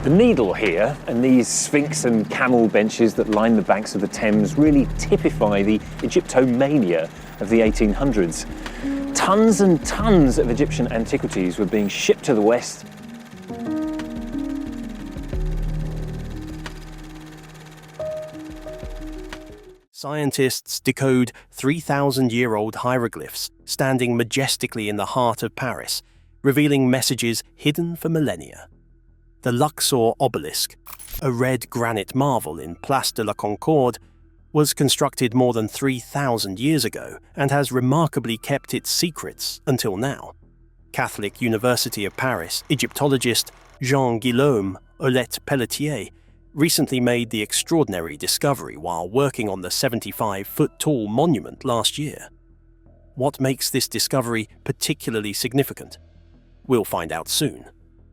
The needle here and these sphinx and camel benches that line the banks of the Thames really typify the Egyptomania of the 1800s. Tons and tons of Egyptian antiquities were being shipped to the West. Scientists decode 3,000-year-old hieroglyphs standing majestically in the heart of Paris, revealing messages hidden for millennia. The Luxor Obelisk, a red granite marvel in Place de la Concorde, was constructed more than 3,000 years ago and has remarkably kept its secrets until now. Catholic University of Paris Egyptologist Guillaume, Olette Pelletier, recently made the extraordinary discovery while working on the 75-foot-tall monument last year. What makes this discovery particularly significant? We'll find out soon.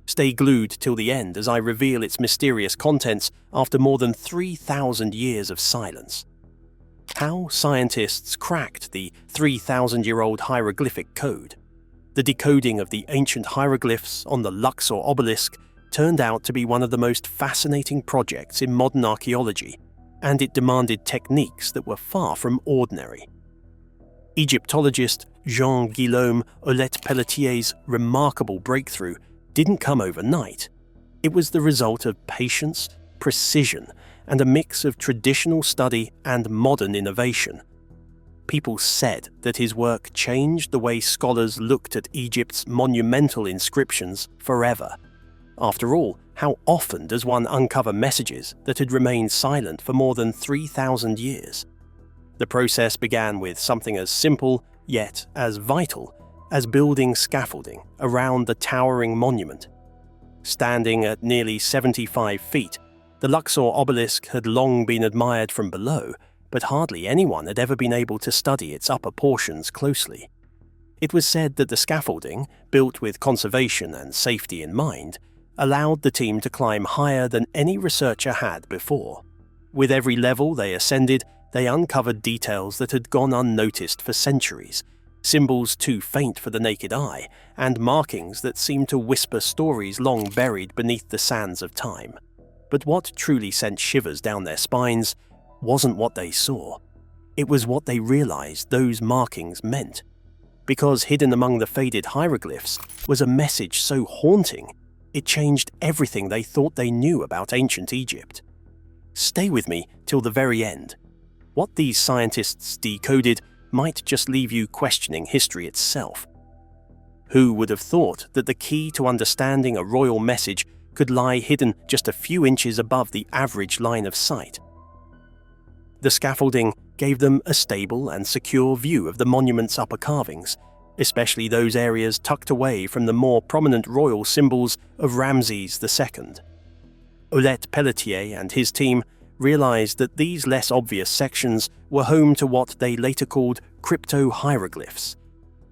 Stay glued till the end as I reveal its mysterious contents after more than 3,000 years of silence. How scientists cracked the 3,000-year-old hieroglyphic code. The decoding of the ancient hieroglyphs on the Luxor Obelisk turned out to be one of the most fascinating projects in modern archaeology, and it demanded techniques that were far from ordinary. Egyptologist Guillaume Olette Pelletier's remarkable breakthrough didn't come overnight. It was the result of patience, precision, and a mix of traditional study and modern innovation. People said that his work changed the way scholars looked at Egypt's monumental inscriptions forever. After all, how often does one uncover messages that had remained silent for more than 3,000 years? The process began with something as simple, yet as vital, as building scaffolding around the towering monument. Standing at nearly 75 feet, the Luxor Obelisk had long been admired from below, but hardly anyone had ever been able to study its upper portions closely. It was said that the scaffolding, built with conservation and safety in mind, allowed the team to climb higher than any researcher had before. With every level they ascended, they uncovered details that had gone unnoticed for centuries, symbols too faint for the naked eye, and markings that seemed to whisper stories long buried beneath the sands of time. But what truly sent shivers down their spines wasn't what they saw. It was what they realized those markings meant. Because hidden among the faded hieroglyphs was a message so haunting, it changed everything they thought they knew about ancient Egypt. Stay with me till the very end. What these scientists decoded might just leave you questioning history itself. Who would have thought that the key to understanding a royal message could lie hidden just a few inches above the average line of sight? The scaffolding gave them a stable and secure view of the monument's upper carvings, especially those areas tucked away from the more prominent royal symbols of Ramses II. Olette Pelletier and his team realized that these less obvious sections were home to what they later called crypto-hieroglyphs,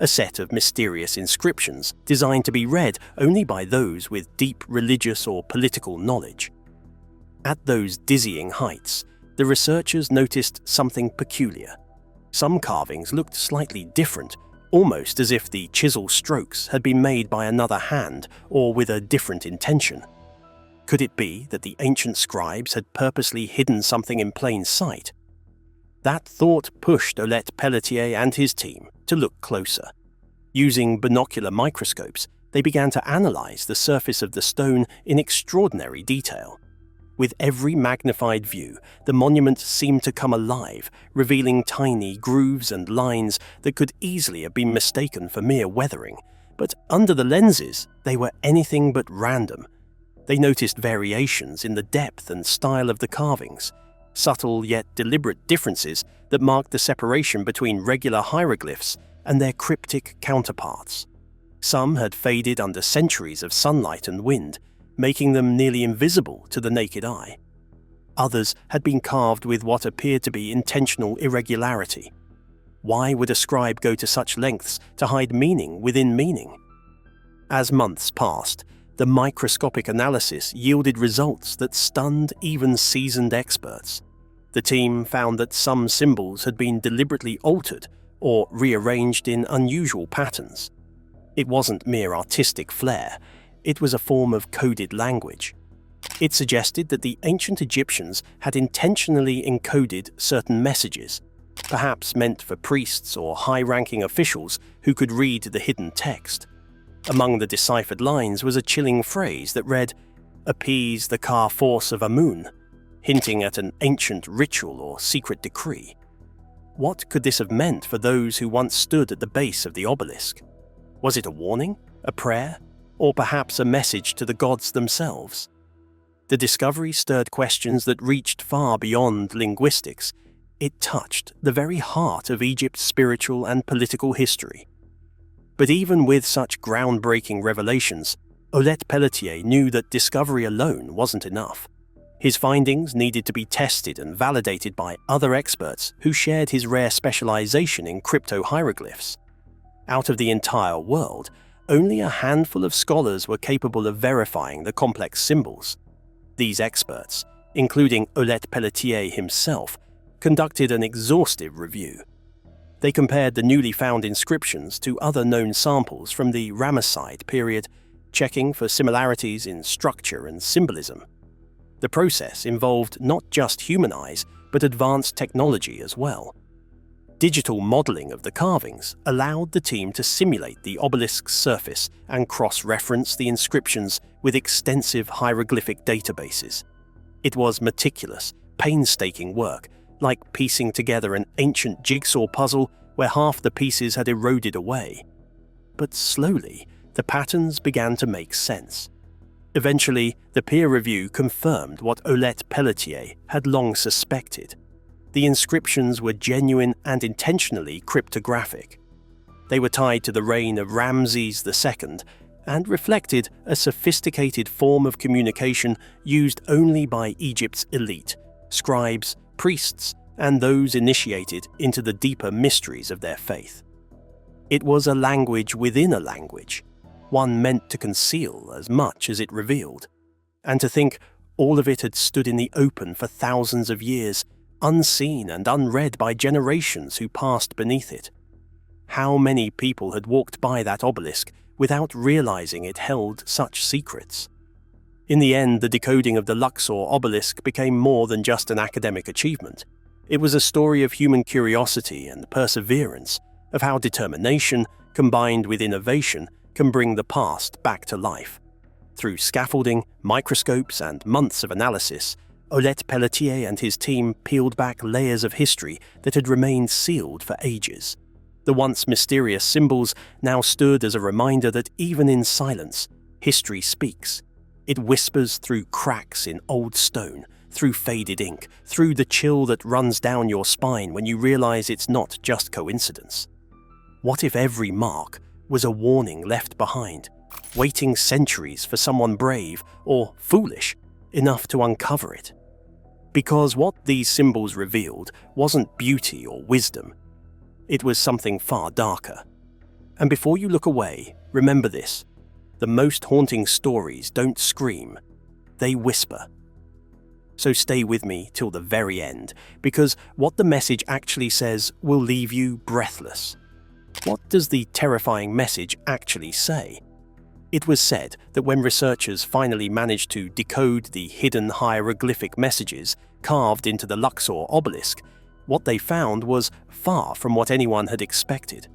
a set of mysterious inscriptions designed to be read only by those with deep religious or political knowledge. At those dizzying heights, the researchers noticed something peculiar. Some carvings looked slightly different, almost as if the chisel strokes had been made by another hand or with a different intention. Could it be that the ancient scribes had purposely hidden something in plain sight? That thought pushed Olette Pelletier and his team to look closer. Using binocular microscopes, they began to analyze the surface of the stone in extraordinary detail. With every magnified view, the monument seemed to come alive, revealing tiny grooves and lines that could easily have been mistaken for mere weathering. But under the lenses, they were anything but random. They noticed variations in the depth and style of the carvings, subtle yet deliberate differences that marked the separation between regular hieroglyphs and their cryptic counterparts. Some had faded under centuries of sunlight and wind, making them nearly invisible to the naked eye. Others had been carved with what appeared to be intentional irregularity. Why would a scribe go to such lengths to hide meaning within meaning? As months passed, the microscopic analysis yielded results that stunned even seasoned experts. The team found that some symbols had been deliberately altered or rearranged in unusual patterns. It wasn't mere artistic flair, it was a form of coded language. It suggested that the ancient Egyptians had intentionally encoded certain messages, perhaps meant for priests or high-ranking officials who could read the hidden text. Among the deciphered lines was a chilling phrase that read, "Appease the Ka force of Amun," hinting at an ancient ritual or secret decree. What could this have meant for those who once stood at the base of the obelisk? Was it a warning, a prayer, or perhaps a message to the gods themselves? The discovery stirred questions that reached far beyond linguistics. It touched the very heart of Egypt's spiritual and political history. But even with such groundbreaking revelations, Olette Pelletier knew that discovery alone wasn't enough. His findings needed to be tested and validated by other experts who shared his rare specialization in crypto-hieroglyphs. Out of the entire world, only a handful of scholars were capable of verifying the complex symbols. These experts, including Olette Pelletier himself, conducted an exhaustive review. They compared the newly found inscriptions to other known samples from the Ramesside period, checking for similarities in structure and symbolism. The process involved not just human eyes, but advanced technology as well. Digital modeling of the carvings allowed the team to simulate the obelisk's surface and cross-reference the inscriptions with extensive hieroglyphic databases. It was meticulous, painstaking work, like piecing together an ancient jigsaw puzzle where half the pieces had eroded away. But slowly, the patterns began to make sense. Eventually, the peer review confirmed what Olette Pelletier had long suspected. The inscriptions were genuine and intentionally cryptographic. They were tied to the reign of Ramses II and reflected a sophisticated form of communication used only by Egypt's elite, scribes, priests, and those initiated into the deeper mysteries of their faith. It was a language within a language, one meant to conceal as much as it revealed. And to think all of it had stood in the open for thousands of years, unseen and unread by generations who passed beneath it. How many people had walked by that obelisk without realizing it held such secrets? In the end, the decoding of the Luxor Obelisk became more than just an academic achievement. It was a story of human curiosity and perseverance, of how determination, combined with innovation, can bring the past back to life. Through scaffolding, microscopes, and months of analysis, Olette Pelletier and his team peeled back layers of history that had remained sealed for ages. The once mysterious symbols now stood as a reminder that even in silence, history speaks. It whispers through cracks in old stone, through faded ink, through the chill that runs down your spine when you realize it's not just coincidence. What if every mark was a warning left behind, waiting centuries for someone brave or foolish enough to uncover it? Because what these symbols revealed wasn't beauty or wisdom. It was something far darker. And before you look away, remember this: the most haunting stories don't scream, they whisper. So stay with me till the very end, because what the message actually says will leave you breathless. What does the terrifying message actually say? It was said that when researchers finally managed to decode the hidden hieroglyphic messages carved into the Luxor Obelisk, what they found was far from what anyone had expected.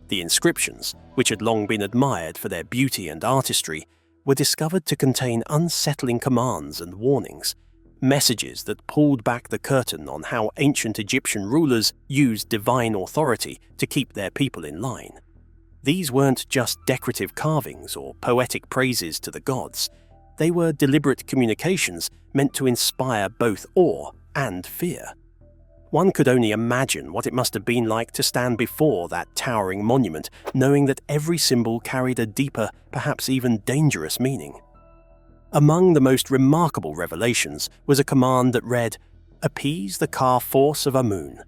The inscriptions, which had long been admired for their beauty and artistry, were discovered to contain unsettling commands and warnings, messages that pulled back the curtain on how ancient Egyptian rulers used divine authority to keep their people in line. These weren't just decorative carvings or poetic praises to the gods. They were deliberate communications meant to inspire both awe and fear. One could only imagine what it must have been like to stand before that towering monument, knowing that every symbol carried a deeper, perhaps even dangerous meaning. Among the most remarkable revelations was a command that read, "Appease the Ka force of Amun."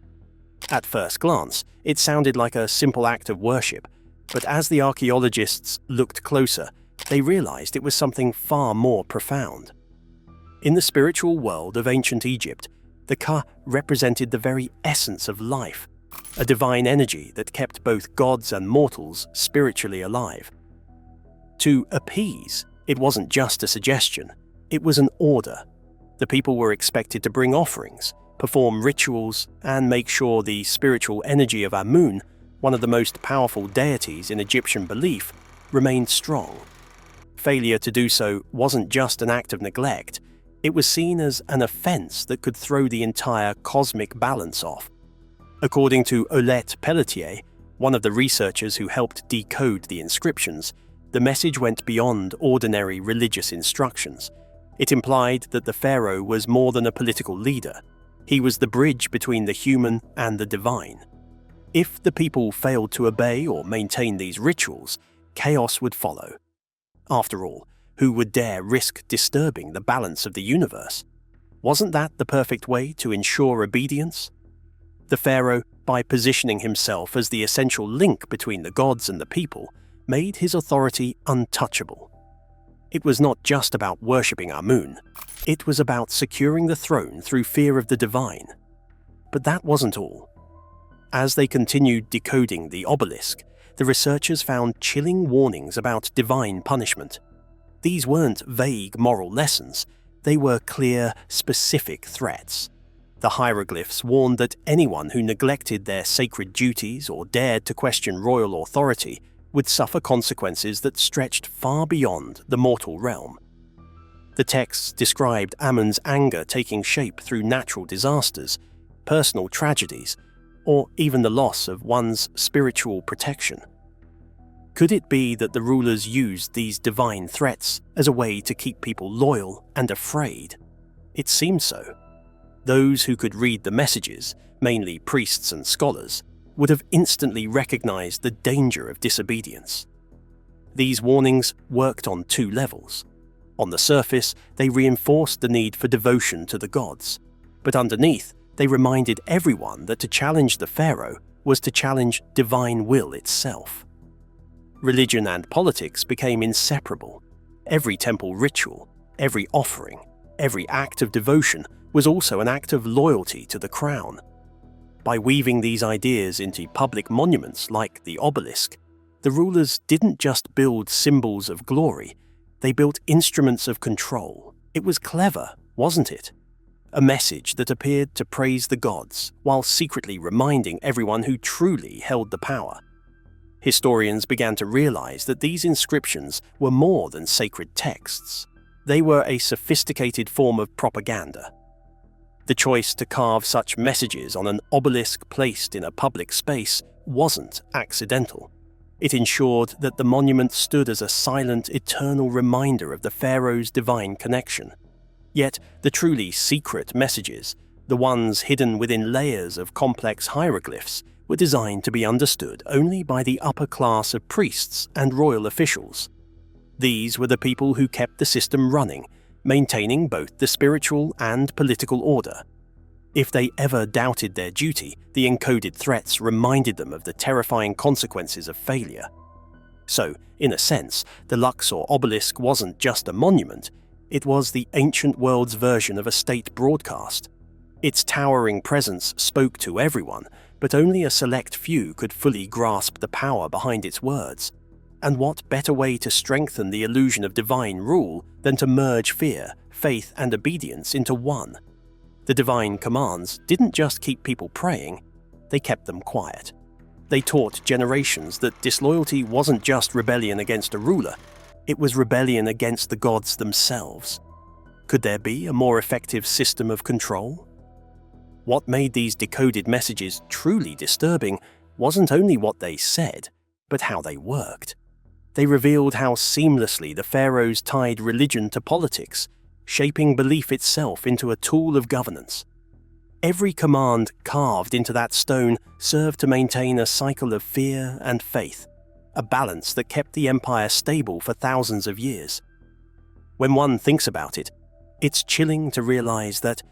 At first glance, it sounded like a simple act of worship, but as the archaeologists looked closer, they realized it was something far more profound. In the spiritual world of ancient Egypt, the Ka represented the very essence of life, a divine energy that kept both gods and mortals spiritually alive. To appease, it wasn't just a suggestion, It was an order. The people were expected to bring offerings, perform rituals, and make sure the spiritual energy of Amun, one of the most powerful deities in Egyptian belief, remained strong. Failure to do so wasn't just an act of neglect, it was seen as an offense that could throw the entire cosmic balance off. According to Olette Pelletier, one of the researchers who helped decode the inscriptions, the message went beyond ordinary religious instructions. It implied that the pharaoh was more than a political leader. He was the bridge between the human and the divine. If the people failed to obey or maintain these rituals, chaos would follow. After all, who would dare risk disturbing the balance of the universe? Wasn't that the perfect way to ensure obedience? The pharaoh, by positioning himself as the essential link between the gods and the people, made his authority untouchable. It was not just about worshipping Amun, it was about securing the throne through fear of the divine. But that wasn't all. As they continued decoding the obelisk, the researchers found chilling warnings about divine punishment. These weren't vague moral lessons, they were clear, specific threats. The hieroglyphs warned that anyone who neglected their sacred duties or dared to question royal authority would suffer consequences that stretched far beyond the mortal realm. The texts described Amun's anger taking shape through natural disasters, personal tragedies, or even the loss of one's spiritual protection. Could it be that the rulers used these divine threats as a way to keep people loyal and afraid? It seemed so. Those who could read the messages, mainly priests and scholars, would have instantly recognized the danger of disobedience. These warnings worked on two levels. On the surface, they reinforced the need for devotion to the gods, but underneath, they reminded everyone that to challenge the pharaoh was to challenge divine will itself. Religion and politics became inseparable. Every temple ritual, every offering, every act of devotion was also an act of loyalty to the crown. By weaving these ideas into public monuments like the obelisk, the rulers didn't just build symbols of glory, they built instruments of control. It was clever, wasn't it? A message that appeared to praise the gods while secretly reminding everyone who truly held the power. Historians began to realize that these inscriptions were more than sacred texts. They were a sophisticated form of propaganda. The choice to carve such messages on an obelisk placed in a public space wasn't accidental. It ensured that the monument stood as a silent, eternal reminder of the pharaoh's divine connection. Yet, the truly secret messages, the ones hidden within layers of complex hieroglyphs, were designed to be understood only by the upper class of priests and royal officials. These were the people who kept the system running, maintaining both the spiritual and political order. If they ever doubted their duty, the encoded threats reminded them of the terrifying consequences of failure. So, in a sense, the Luxor Obelisk wasn't just a monument, it was the ancient world's version of a state broadcast. Its towering presence spoke to everyone, but only a select few could fully grasp the power behind its words. And what better way to strengthen the illusion of divine rule than to merge fear, faith, and obedience into one? The divine commands didn't just keep people praying, they kept them quiet. They taught generations that disloyalty wasn't just rebellion against a ruler, it was rebellion against the gods themselves. Could there be a more effective system of control? What made these decoded messages truly disturbing wasn't only what they said, but how they worked. They revealed how seamlessly the pharaohs tied religion to politics, shaping belief itself into a tool of governance. Every command carved into that stone served to maintain a cycle of fear and faith, a balance that kept the empire stable for thousands of years. When one thinks about it, it's chilling to realize that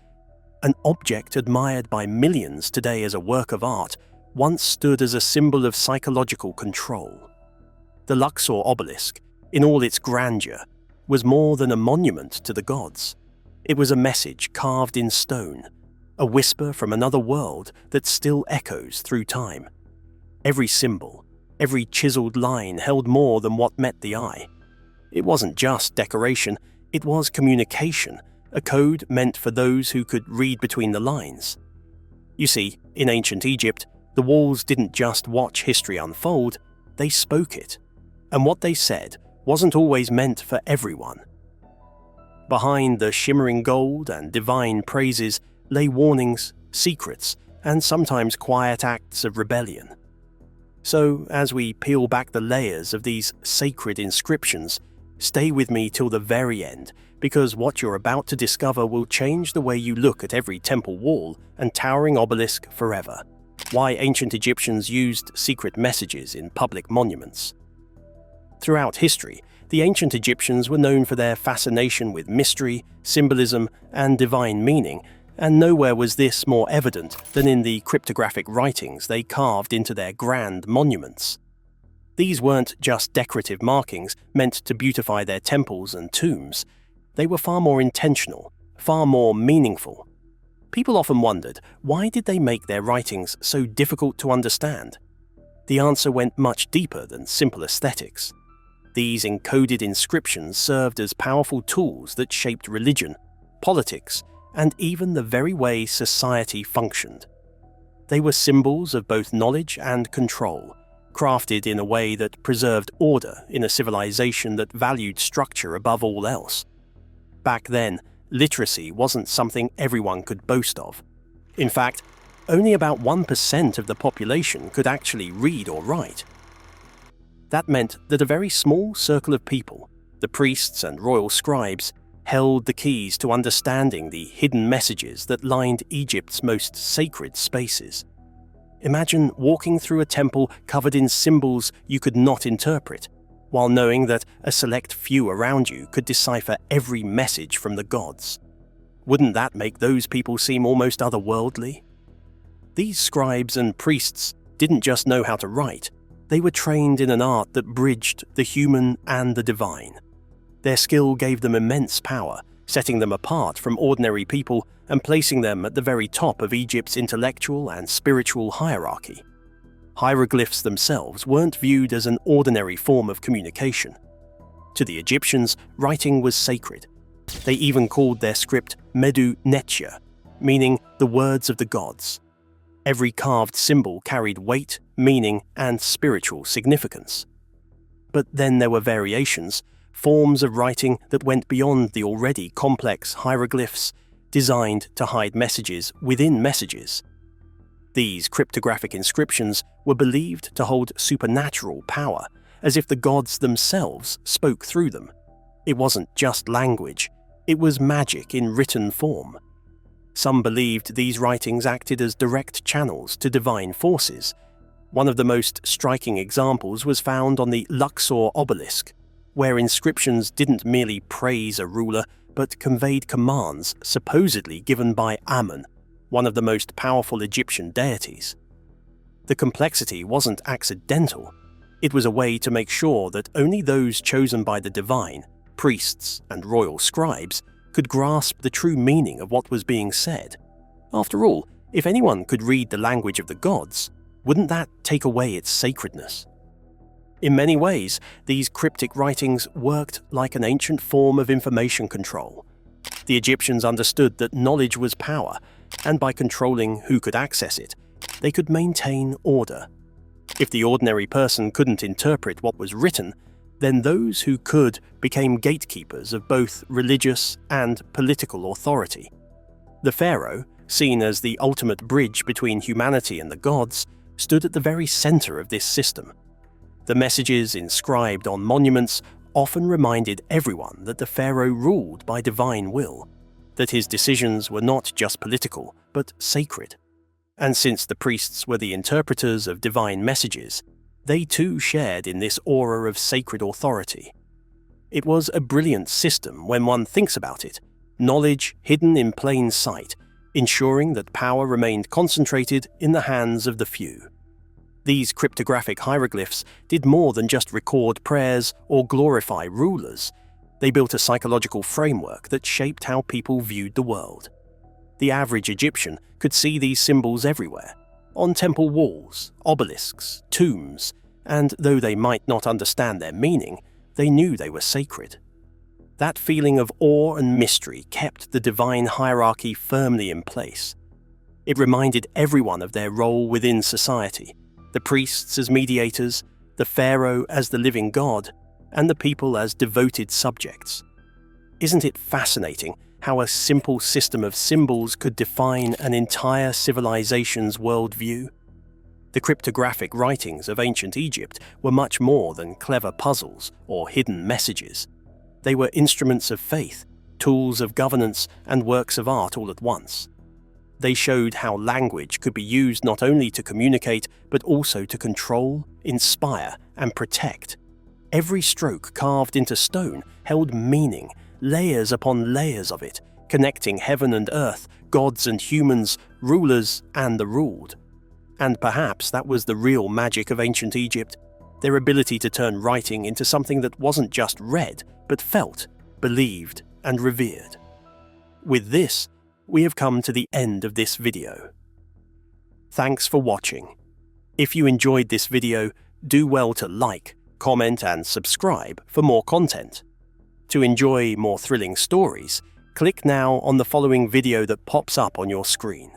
an object admired by millions today as a work of art once stood as a symbol of psychological control. The Luxor Obelisk, in all its grandeur, was more than a monument to the gods. It was a message carved in stone, a whisper from another world that still echoes through time. Every symbol, every chiseled line held more than what met the eye. It wasn't just decoration, It was communication, a code meant for those who could read between the lines. You see, in ancient Egypt, the walls didn't just watch history unfold, they spoke it. And what they said wasn't always meant for everyone. Behind the shimmering gold and divine praises lay warnings, secrets, and sometimes quiet acts of rebellion. So, as we peel back the layers of these sacred inscriptions, stay with me till the very end, because what you're about to discover will change the way you look at every temple wall and towering obelisk forever. Why ancient Egyptians used secret messages in public monuments. Throughout history, the ancient Egyptians were known for their fascination with mystery, symbolism, and divine meaning, and nowhere was this more evident than in the cryptographic writings they carved into their grand monuments. These weren't just decorative markings meant to beautify their temples and tombs. They were far more intentional, far more meaningful. People often wondered, why did they make their writings so difficult to understand? The answer went much deeper than simple aesthetics. These encoded inscriptions served as powerful tools that shaped religion, politics, and even the very way society functioned. They were symbols of both knowledge and control, crafted in a way that preserved order in a civilization that valued structure above all else. Back then, literacy wasn't something everyone could boast of. In fact, only about 1% of the population could actually read or write. That meant that a very small circle of people, the priests and royal scribes, held the keys to understanding the hidden messages that lined Egypt's most sacred spaces. Imagine walking through a temple covered in symbols you could not interpret, while knowing that a select few around you could decipher every message from the gods. Wouldn't that make those people seem almost otherworldly? These scribes and priests didn't just know how to write, they were trained in an art that bridged the human and the divine. Their skill gave them immense power, setting them apart from ordinary people and placing them at the very top of Egypt's intellectual and spiritual hierarchy. Hieroglyphs themselves weren't viewed as an ordinary form of communication. To the Egyptians, writing was sacred. They even called their script Medu Netia, meaning the words of the gods. Every carved symbol carried weight, meaning, and spiritual significance. But then there were variations, forms of writing that went beyond the already complex hieroglyphs, designed to hide messages within messages. These cryptographic inscriptions were believed to hold supernatural power, as if the gods themselves spoke through them. It wasn't just language, it was magic in written form. Some believed these writings acted as direct channels to divine forces. One of the most striking examples was found on the Luxor Obelisk, where inscriptions didn't merely praise a ruler, but conveyed commands supposedly given by Amun, one of the most powerful Egyptian deities. The complexity wasn't accidental. It was a way to make sure that only those chosen by the divine, priests and royal scribes, could grasp the true meaning of what was being said. After all, if anyone could read the language of the gods, wouldn't that take away its sacredness? In many ways, these cryptic writings worked like an ancient form of information control. The Egyptians understood that knowledge was power, and by controlling who could access it, they could maintain order. If the ordinary person couldn't interpret what was written, then those who could became gatekeepers of both religious and political authority. The pharaoh, seen as the ultimate bridge between humanity and the gods, stood at the very center of this system. The messages inscribed on monuments often reminded everyone that the pharaoh ruled by divine will, that his decisions were not just political, but sacred. And since the priests were the interpreters of divine messages, they too shared in this aura of sacred authority. It was a brilliant system when one thinks about it, knowledge hidden in plain sight, ensuring that power remained concentrated in the hands of the few. These cryptographic hieroglyphs did more than just record prayers or glorify rulers. They built a psychological framework that shaped how people viewed the world. The average Egyptian could see these symbols everywhere, on temple walls, obelisks, tombs, and though they might not understand their meaning, they knew they were sacred. That feeling of awe and mystery kept the divine hierarchy firmly in place. It reminded everyone of their role within society, the priests as mediators, the pharaoh as the living god, and the people as devoted subjects. Isn't it fascinating how a simple system of symbols could define an entire civilization's worldview? The cryptographic writings of ancient Egypt were much more than clever puzzles or hidden messages. They were instruments of faith, tools of governance, and works of art all at once. They showed how language could be used not only to communicate, but also to control, inspire, and protect. Every stroke carved into stone held meaning, layers upon layers of it, connecting heaven and earth, gods and humans, rulers and the ruled. And perhaps that was the real magic of ancient Egypt, their ability to turn writing into something that wasn't just read, but felt, believed, and revered. With this, we have come to the end of this video. Thanks for watching. If you enjoyed this video, do well to like, comment, and subscribe for more content. To enjoy more thrilling stories, click now on the following video that pops up on your screen.